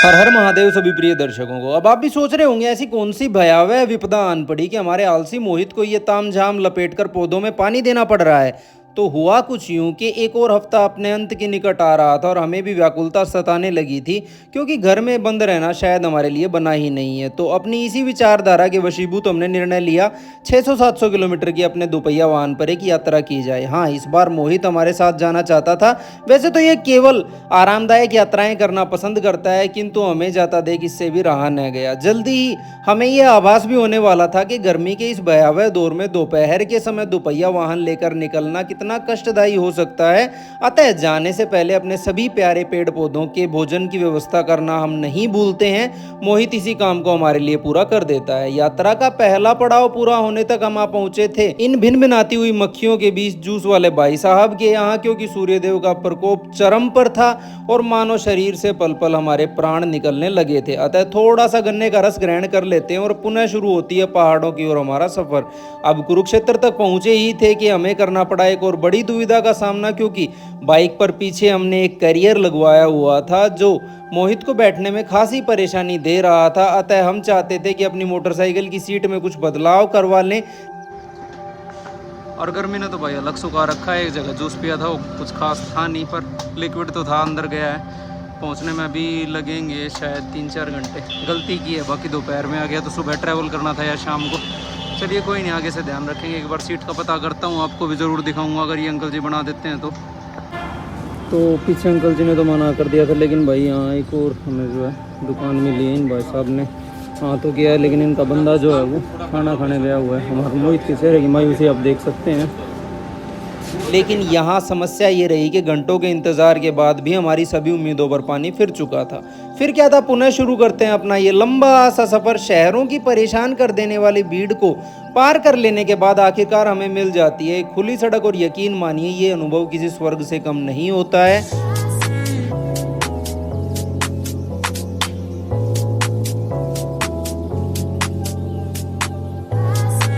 हर हर महादेव सभी प्रिय दर्शकों को। अब आप भी सोच रहे होंगे ऐसी कौन सी भयावह विपदा आन पड़ी कि हमारे आलसी मोहित को ये तामझाम लपेटकर पौधों में पानी देना पड़ रहा है। तो हुआ कुछ यूं कि एक और हफ्ता अपने अंत के निकट आ रहा था और हमें भी व्याकुलता सताने लगी थी, क्योंकि घर में बंद रहना शायद हमारे लिए बना ही नहीं है। तो अपनी इसी विचारधारा के वशीभूत हमने निर्णय लिया 600-700 किलोमीटर की अपने दोपहिया वाहन पर एक यात्रा की जाए। हाँ, इस बार मोहित हमारे साथ जाना चाहता था। वैसे तो ये केवल आरामदायक यात्राएं करना पसंद करता है, किंतु हमें जाता देख इससे भी रहा न गया। जल्दी ही हमें यह आभास भी होने वाला था कि गर्मी के इस भयावह दौर में दोपहर के समय दोपहिया वाहन लेकर निकलना कितना कष्टदायी हो सकता है। अतः जाने से पहले अपने सभी प्यारे पेड़ पौधों के भोजन की व्यवस्था करना हम नहीं भूलते हैं। मोहित इसी काम को हमारे लिए पूरा कर देता है। यात्रा का पहला पड़ाव पूरा होने तक हम आ पहुंचे थे इन भिन भिनाती हुई मक्खियों के बीच जूस वाले भाई साहब के यहाँ, क्योंकि सूर्यदेव का प्रकोप चरम पर था और मानो शरीर से पल पल हमारे प्राण निकलने लगे थे। अतः थोड़ा सा गन्ने का रस ग्रहण कर लेते हैं और पुनः शुरू होती है पहाड़ों की ओर हमारा सफर। अब कुरुक्षेत्र तक पहुंचे ही थे कि हमें करना पड़ा एक और बड़ी दुविधा का सामना, क्योंकि बाइक पर पीछे हमने एक कैरियर लगवाया हुआ था जो मोहित को बैठने में खासी परेशानी दे रहा था। अतः हम चाहते थे कि अपनी मोटरसाइकिल की सीट में कुछ बदलाव करवा लें। और गर्मी ने तो भाई अलग सुखा रखा है। एक जगह जूस पिया था, वो कुछ खास था नहीं, पर लिक्विड तो था, अंदर गया है। पहुंचने में अभी लगेंगे शायद 3-4 घंटे। गलती की है, बाकी दोपहर में आ गया तो सुबह ट्रैवल करना था या शाम को। चलिए कोई नहीं, आगे से ध्यान रखेंगे। एक बार सीट का पता करता हूँ, आपको भी ज़रूर दिखाऊंगा अगर ये अंकल जी बना देते हैं तो। पीछे अंकल जी ने तो मना कर दिया था, लेकिन भाई यहाँ एक और हमें जो है दुकान मिली है। इन भाई साहब ने हाँ तो किया है, लेकिन इनका बंदा जो है वो खाना खाने गया हुआ है। हमारे मोहित के चेहरे की मायूसी आप देख सकते हैं। लेकिन यहाँ समस्या ये रही कि घंटों के इंतज़ार के बाद भी हमारी सभी उम्मीदों पर पानी फिर चुका था। फिर क्या था, पुनः शुरू करते हैं अपना ये लंबा सा सफ़र। शहरों की परेशान कर देने वाली भीड़ को पार कर लेने के बाद आखिरकार हमें मिल जाती है एक खुली सड़क, और यकीन मानिए ये अनुभव किसी स्वर्ग से कम नहीं होता है।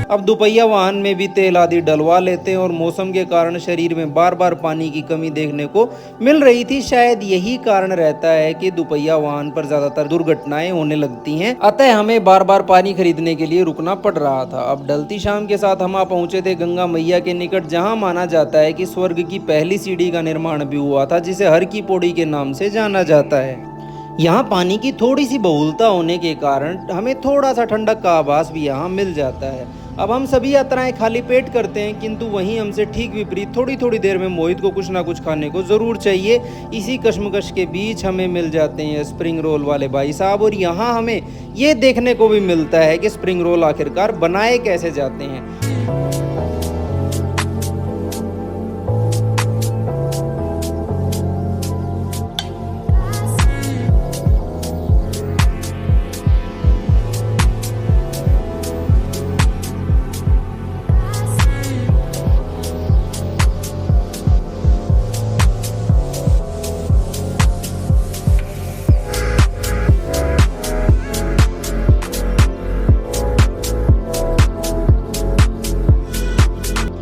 अब दोपहिया वाहन में भी तेल आदि डलवा लेते हैं और मौसम के कारण शरीर में बार बार पानी की कमी देखने को मिल रही थी। शायद यही कारण रहता है कि दोपहिया वाहन पर ज्यादातर दुर्घटनाएं होने लगती हैं। अतः हमें बार बार पानी खरीदने के लिए रुकना पड़ रहा था। अब ढलती शाम के साथ हम पहुंचे थे गंगा मैया के निकट, जहां माना जाता है कि स्वर्ग की पहली सीढ़ी का निर्माण भी हुआ था, जिसे हर की पौड़ी के नाम से जाना जाता है। यहाँ पानी की थोड़ी सी बहुलता होने के कारण हमें थोड़ा सा ठंडक का आभास भी यहाँ मिल जाता है। अब हम सभी यात्राएं खाली पेट करते हैं, किंतु वहीं हमसे ठीक विपरीत थोड़ी थोड़ी देर में मोहित को कुछ ना कुछ खाने को ज़रूर चाहिए। इसी कश्मकश के बीच हमें मिल जाते हैं स्प्रिंग रोल वाले भाई साहब, और यहाँ हमें ये देखने को भी मिलता है कि स्प्रिंग रोल आखिरकार बनाए कैसे जाते हैं।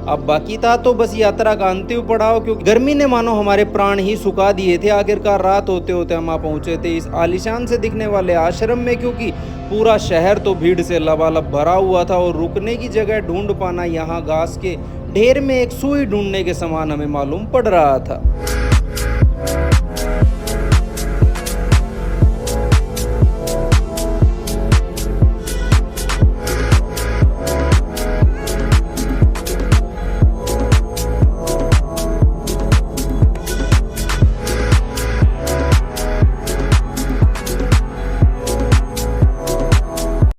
अब बाकी था तो बस यात्रा का अंतिम पड़ाव, क्योंकि गर्मी ने मानो हमारे प्राण ही सुखा दिए थे। आखिरकार रात होते होते हम पहुंचे थे इस आलीशान से दिखने वाले आश्रम में, क्योंकि पूरा शहर तो भीड़ से लबालब भरा हुआ था और रुकने की जगह ढूंढ पाना यहाँ घास के ढेर में एक सुई ढूंढने के समान हमें मालूम पड़ रहा था।